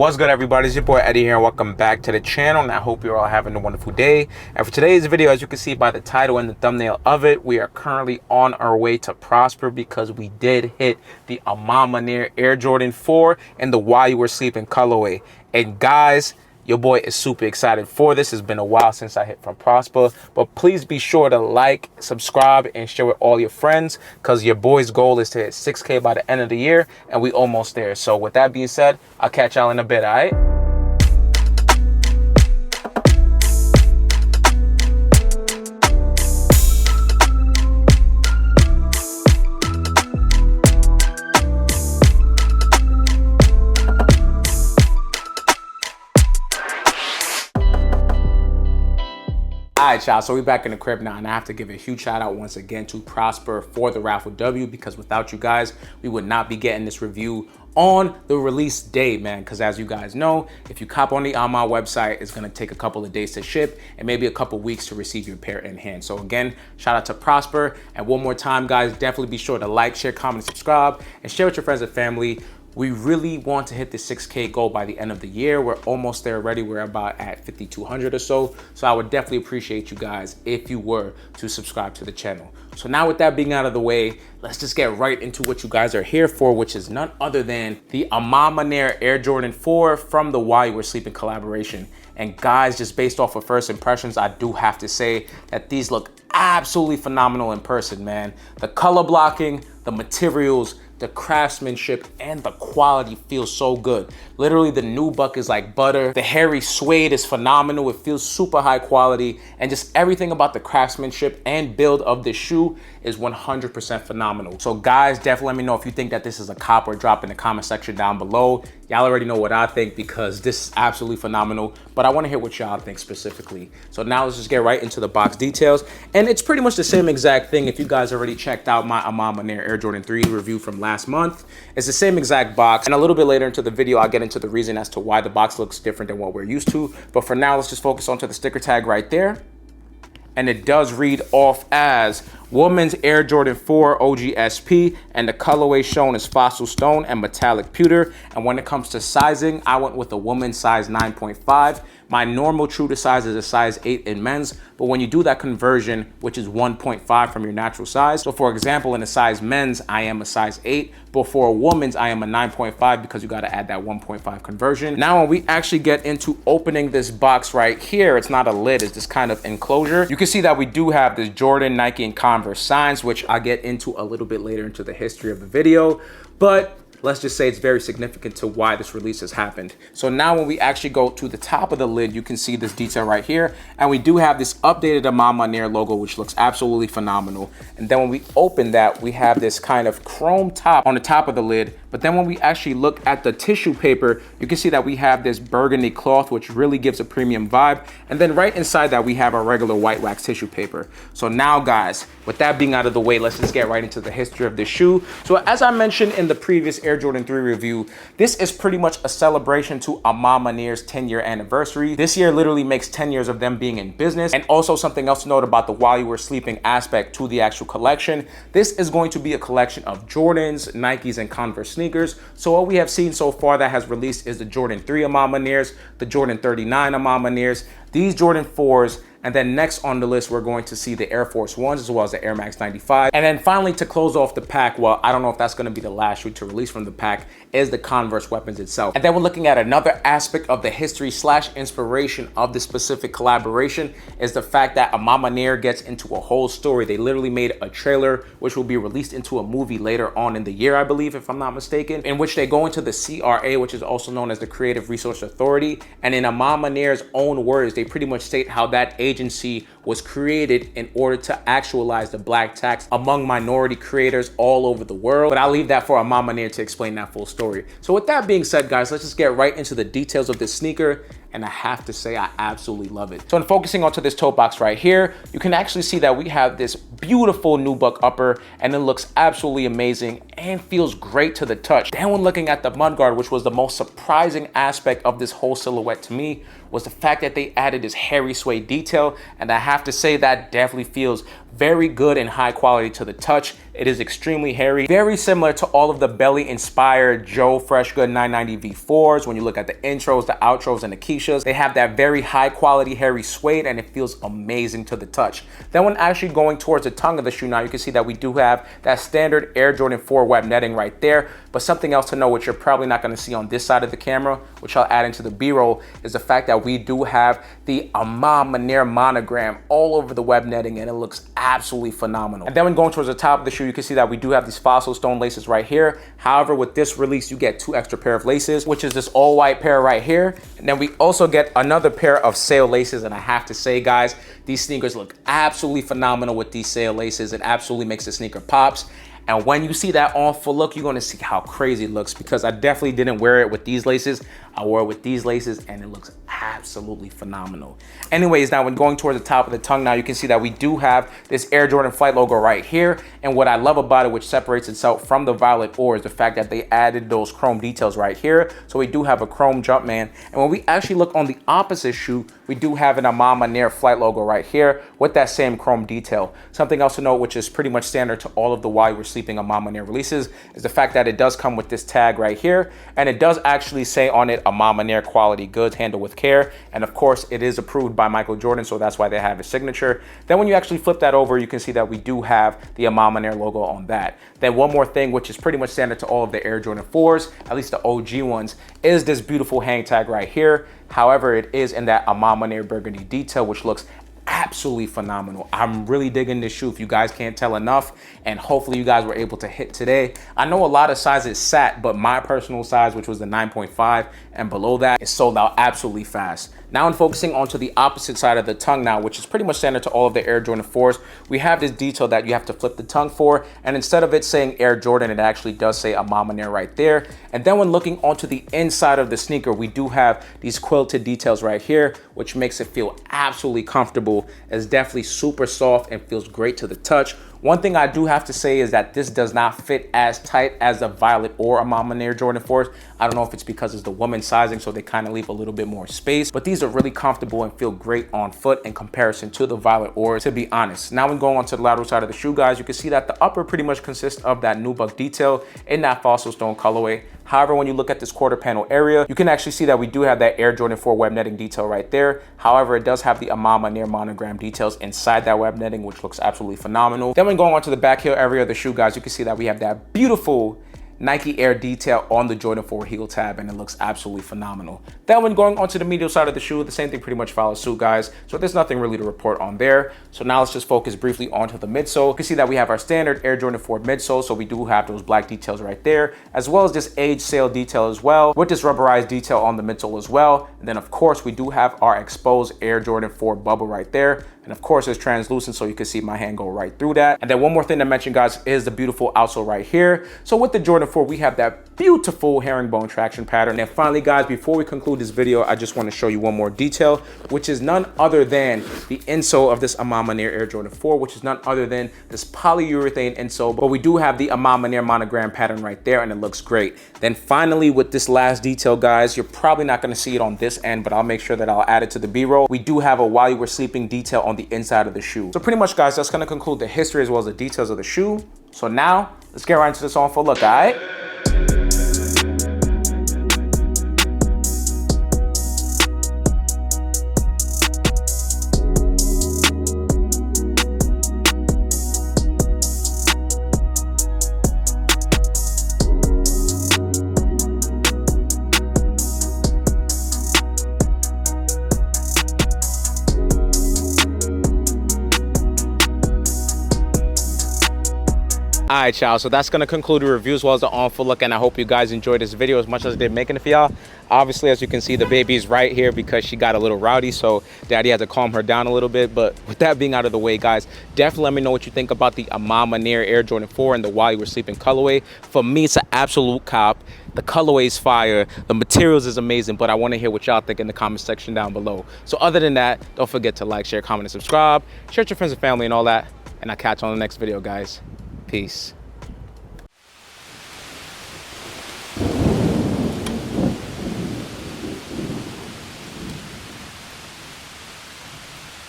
What's good, everybody? It's your boy Eddie here, and welcome back to the channel, and I hope you're all having a wonderful day. And for today's video, as you can see by the title and the thumbnail of it, we are currently on our way to Prosper because we did hit the A Ma Maniere Air Jordan 4 in the While You Were Sleeping colorway. And guys, your boy is super excited for this. It's been a while since I hit from Prosper, but please be sure to like, subscribe, and share with all your friends because your boy's goal is to hit 6K by the end of the year, and we almost there. So with that being said, I'll catch y'all in a bit, all right? Alright, y'all, so we're back in the crib now, and I have to give a huge shout out once again to Prosper for the raffle W, because without you guys, we would not be getting this review on the release day, man. Because as you guys know, if you cop on the A Ma website, it's going to take a couple of days to ship and maybe a couple weeks to receive your pair in hand. So again, shout out to Prosper. And one more time, guys, definitely be sure to like, share, comment, subscribe, and share with your friends and family. We really want to hit the 6K goal by the end of the year. We're almost there already. We're about at 5,200 or so. So I would definitely appreciate you guys if you were to subscribe to the channel. So now with that being out of the way, let's just get right into what you guys are here for, which is none other than the A Ma Maniere Air Jordan 4 from the While You Were Sleeping collaboration. And guys, just based off of first impressions, I do have to say that these look absolutely phenomenal in person, man. The color blocking, the materials, the craftsmanship, and the quality feels so good. Literally, the nubuck is like butter. The hairy suede is phenomenal. It feels super high quality, and just everything about the craftsmanship and build of the shoe is 100% phenomenal. So guys, definitely let me know if you think that this is a cop or drop in the comment section down below. Y'all already know what I think because this is absolutely phenomenal, but I want to hear what y'all think specifically. So now let's just get right into the box details. And it's pretty much the same exact thing. If you guys already checked out my A Ma Maniere Air Jordan 3 review from last month, it's the same exact box. And a little bit later into the video, I'll get into the reason as to why the box looks different than what we're used to. But for now, let's just focus onto the sticker tag right there. And it does read off as Women's Air Jordan 4 OG SP, and the colorway shown is Fossil Stone and Metallic Pewter. And when it comes to sizing, I went with a woman's size 9.5. My normal true to size is a size 8 in men's, but when you do that conversion, which is 1.5 from your natural size. So for example, in a size men's, I am a size 8, but for a woman's, I am a 9.5 because you got to add that 1.5 conversion. Now, when we actually get into opening this box right here, it's not a lid, it's this kind of enclosure. You can see that we do have this Jordan, Nike, and Converse signs, which I'll get into a little bit later into the history of the video, but let's just say it's very significant to why this release has happened. So now when we actually go to the top of the lid, you can see this detail right here. And we do have this updated A Ma Maniere logo, which looks absolutely phenomenal. And then when we open that, we have this kind of chrome top on the top of the lid. But then when we actually look at the tissue paper, you can see that we have this burgundy cloth, which really gives a premium vibe. And then right inside that, we have our regular white wax tissue paper. So now guys, with that being out of the way, let's just get right into the history of this shoe. So as I mentioned in the previous Air Jordan 3 review, this is pretty much a celebration to A Ma Maniere's 10-year anniversary. This year literally makes 10 years of them being in business. And also something else to note about the While You Were Sleeping aspect to the actual collection. This is going to be a collection of Jordans, Nikes, and Converse sneakers. So what we have seen so far that has released is the Jordan 3 A Ma Manieres, the Jordan 39 A Ma Manieres, these Jordan 4s, and then next on the list, we're going to see the Air Force Ones as well as the Air Max 95. And then finally, to close off the pack, well, I don't know if that's going to be the last shoe to release from the pack, is the Converse weapons itself. And then we're looking at another aspect of the history / inspiration of this specific collaboration is the fact that A Ma Maniere gets into a whole story. They literally made a trailer, which will be released into a movie later on in the year, I believe, if I'm not mistaken, in which they go into the CRA, which is also known as the Creative Resource Authority. And in A Ma Maniere's own words, they pretty much state how that agency was created in order to actualize the black tax among minority creators all over the world. But I'll leave that for A Ma Maniere to explain that full story. So with that being said, guys, let's just get right into the details of this sneaker. And I have to say, I absolutely love it. So in focusing onto this toe box right here, you can actually see that we have this beautiful nubuck upper, and it looks absolutely amazing and feels great to the touch. Then when looking at the mudguard, which was the most surprising aspect of this whole silhouette to me, was the fact that they added this hairy suede detail, and I have to say that definitely feels very good and high quality to the touch. It is extremely hairy, very similar to all of the belly inspired Joe Freshgood 990 V4s. When you look at the intros, the outros, and the Keishas, they have that very high quality hairy suede, and it feels amazing to the touch. Then when actually going towards the tongue of the shoe now, you can see that we do have that standard Air Jordan 4 web netting right there. But something else to know, which you're probably not going to see on this side of the camera, which I'll add into the B-roll, is the fact that we do have the A Ma Maniere monogram all over the web netting, and it looks absolutely phenomenal. And then when going towards the top of the shoe, you can see that we do have these fossil stone laces right here. However, with this release, you get 2 extra pair of laces, which is this all white pair right here. And then we also get another pair of sail laces. And I have to say, guys, these sneakers look absolutely phenomenal with these sail laces. It absolutely makes the sneaker pops. And when you see that on full look, you're going to see how crazy it looks, because I definitely didn't wear it with these laces. I wore it with these laces, and it looks absolutely phenomenal. Anyways, now when going towards the top of the tongue now, you can see that we do have this Air Jordan Flight logo right here. And what I love about it, which separates itself from the Violet Ore, is the fact that they added those chrome details right here. So we do have a chrome Jumpman. And when we actually look on the opposite shoe, we do have an A Ma Maniere Flight logo right here with that same chrome detail. Something else to note, which is pretty much standard to all of the While You Were Sleeping A Ma Maniere releases, is the fact that it does come with this tag right here. And it does actually say on it, A Ma Maniere quality goods handled with care. And of course, it is approved by Michael Jordan, so that's why they have his signature. Then when you actually flip that over, you can see that we do have the A Ma Maniere logo on that. Then one more thing, which is pretty much standard to all of the Air Jordan 4s, at least the OG ones, is this beautiful hang tag right here. However, it is in that A Ma Maniere burgundy detail, which looks absolutely phenomenal. I'm really digging this shoe, if you guys can't tell enough, and hopefully you guys were able to hit today. I know a lot of sizes sat, but my personal size, which was the 9.5 and below that, is sold out absolutely fast. Now, in focusing onto the opposite side of the tongue now, which is pretty much standard to all of the Air Jordan 4s, we have this detail that you have to flip the tongue for, and instead of it saying Air Jordan, it actually does say A Ma Maniere right there. And then when looking onto the inside of the sneaker, we do have these quilted details right here, which makes it feel absolutely comfortable. It's definitely super soft and feels great to the touch. One thing I do have to say is that this does not fit as tight as the Violet or A Ma Maniere Jordan 4s. I don't know if it's because it's the women's sizing, so they kind of leave a little bit more space, but these are really comfortable and feel great on foot in comparison to the Violet Or, to be honest. Now when going on to the lateral side of the shoe, guys, you can see that the upper pretty much consists of that nubuck detail in that fossil stone colorway. However, when you look at this quarter panel area, you can actually see that we do have that Air Jordan 4 web netting detail right there. However, it does have the A Ma Maniere monogram details inside that web netting, which looks absolutely phenomenal. Then when going on to the back heel area of the shoe, guys, you can see that we have that beautiful Nike Air detail on the Jordan 4 heel tab, and it looks absolutely phenomenal. Then when going onto the medial side of the shoe, the same thing pretty much follows suit, guys. So there's nothing really to report on there. So now let's just focus briefly onto the midsole. You can see that we have our standard Air Jordan 4 midsole. So we do have those black details right there, as well as this age sail detail as well, with this rubberized detail on the midsole as well. And then of course, we do have our exposed Air Jordan 4 bubble right there. And of course, it's translucent, so you can see my hand go right through that. And then one more thing to mention, guys, is the beautiful outsole right here. So with the Jordan 4, we have that beautiful herringbone traction pattern. And finally, guys, before we conclude this video, I just want to show you one more detail, which is none other than the insole of this A Ma Maniere Air Jordan 4, which is none other than this polyurethane insole. But we do have the A Ma Maniere monogram pattern right there, and it looks great. Then finally, with this last detail, guys, you're probably not going to see it on this end, but I'll make sure that I'll add it to the B-roll. We do have a While You Were Sleeping detail on the inside of the shoe. So pretty much, guys, that's going to conclude the history as well as the details of the shoe. So now let's get right into this on full look. All right. All right, y'all, so that's gonna conclude the review as well as the on full look, and I hope you guys enjoyed this video as much as I did making it for y'all. Obviously, as you can see, the baby's right here because she got a little rowdy, so daddy had to calm her down a little bit. But with that being out of the way, guys, definitely let me know what you think about the A Ma Maniere Air Jordan 4 and the While You Were Sleeping colorway. For me, it's an absolute cop. The colorway is fire, the materials is amazing, but I want to hear what y'all think in the comment section down below. So other than that, don't forget to like, share, comment, and subscribe. Share with your friends and family and all that, and I'll catch you on the next video, guys. Peace.